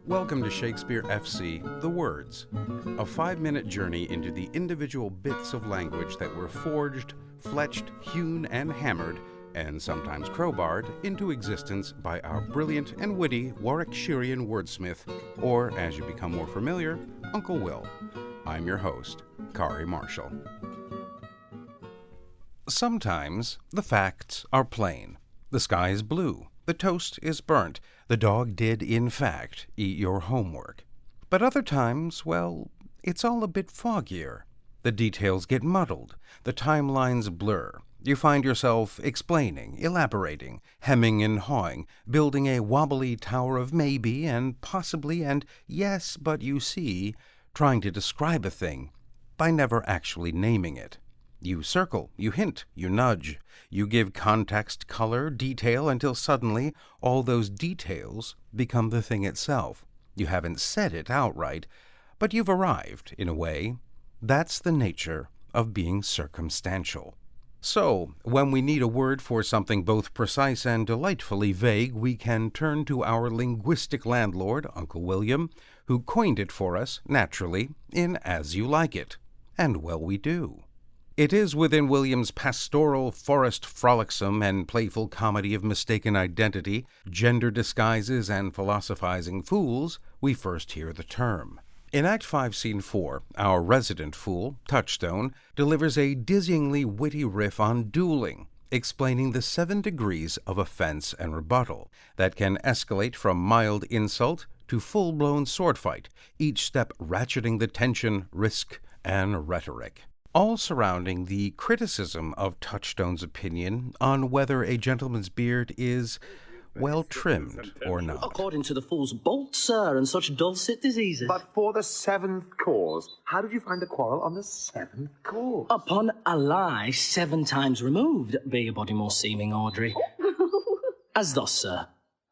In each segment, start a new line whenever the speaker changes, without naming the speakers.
Welcome to Shakespeare FC, The Words, a 5-minute journey into the individual bits of language that were forged, fletched, hewn, and hammered, and sometimes crowbarred, into existence by our brilliant and witty Warwickshirean wordsmith, or, as you become more familiar, Uncle Will. I'm your host, Kari Marshall. Sometimes the facts are plain. The sky is blue. The toast is burnt. The dog did, in fact, eat your homework. But other times, well, it's all a bit foggier. The details get muddled. The timelines blur. You find yourself explaining, elaborating, hemming and hawing, building a wobbly tower of maybe and possibly and yes, but you see, trying to describe a thing by never actually naming it. You circle, you hint, you nudge, you give context, color, detail, until suddenly all those details become the thing itself. You haven't said it outright, but you've arrived, in a way. That's the nature of being circumstantial. So, when we need a word for something both precise and delightfully vague, we can turn to our linguistic landlord, Uncle William, who coined it for us, naturally, in As You Like It. And well we do. It is within William's pastoral, forest frolicsome, and playful comedy of mistaken identity, gender disguises, and philosophizing fools we first hear the term. In Act 5, Scene 4, our resident fool, Touchstone, delivers a dizzyingly witty riff on dueling, explaining the 7 degrees of offense and rebuttal that can escalate from mild insult to full-blown sword fight, each step ratcheting the tension, risk, and rhetoric. All surrounding the criticism of Touchstone's opinion on whether a gentleman's beard is well trimmed or not.
According to the fool's bolt, sir, and such dulcet diseases.
But for the 7th cause, how did you find the quarrel on the 7th cause?
Upon a lie 7 times removed, be your body more seeming, Audrey. As thus, sir.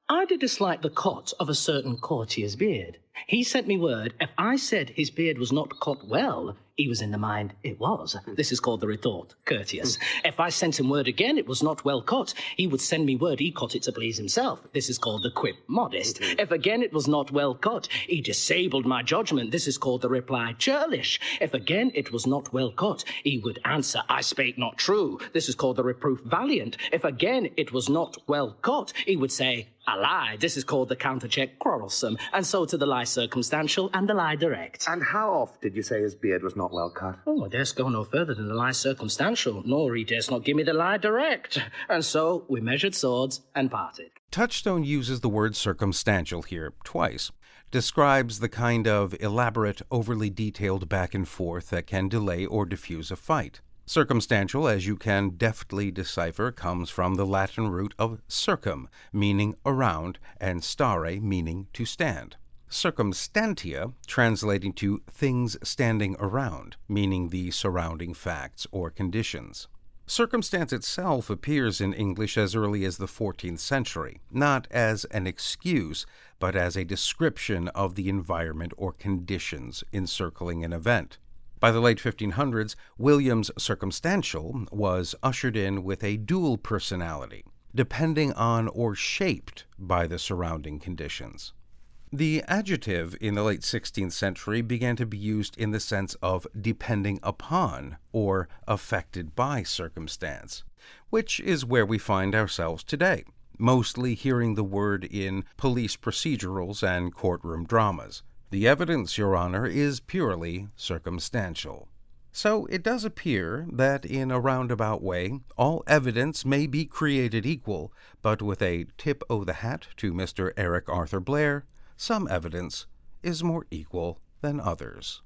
I did dislike the cut of a certain courtier's beard. He sent me word, if I said his beard was not cut well, he was in the mind it was. This is called the retort, courteous. If I sent him word again it was not well cut, he would send me word he cut it to please himself. This is called the quip, modest. If again it was not well cut, he disabled my judgment. This is called the reply, churlish. If again it was not well cut, he would answer, I spake not true. This is called the reproof, valiant. If again it was not well cut, he would say, a lie. This is called the countercheck, quarrelsome. And so to the lie circumstantial and the lie direct.
And how oft did you say his beard was not well cut?
Oh, I durst go no further than the lie circumstantial, nor he durst not give me the lie direct. And so we measured swords and parted.
Touchstone uses the word circumstantial here twice. Describes the kind of elaborate, overly detailed back and forth that can delay or diffuse a fight. Circumstantial, as you can deftly decipher, comes from the Latin root of circum, meaning around, and stare, meaning to stand. Circumstantia, translating to things standing around, meaning the surrounding facts or conditions. Circumstance itself appears in English as early as the 14th century, not as an excuse, but as a description of the environment or conditions encircling an event. By the late 1500s, William's circumstantial was ushered in with a dual personality, depending on or shaped by the surrounding conditions. The adjective in the late 16th century began to be used in the sense of depending upon or affected by circumstance, which is where we find ourselves today, mostly hearing the word in police procedurals and courtroom dramas. The evidence, Your Honor, is purely circumstantial. So it does appear that in a roundabout way, all evidence may be created equal, but with a tip o' the hat to Mr. Eric Arthur Blair, some evidence is more equal than others.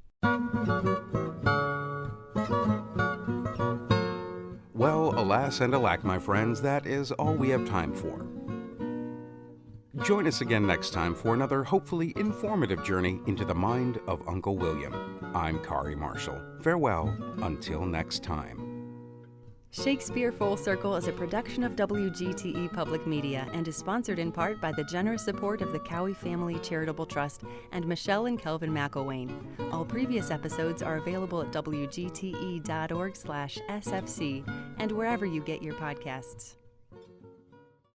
Well, alas and alack, my friends, that is all we have time for. Join us again next time for another hopefully informative journey into the mind of Uncle William. I'm Kari Marshall. Farewell until next time.
Shakespeare Full Circle is a production of WGTE Public Media and is sponsored in part by the generous support of the Cowie Family Charitable Trust and Michelle and Kelvin McElwain. All previous episodes are available at wgte.org/sfc and wherever you get your podcasts.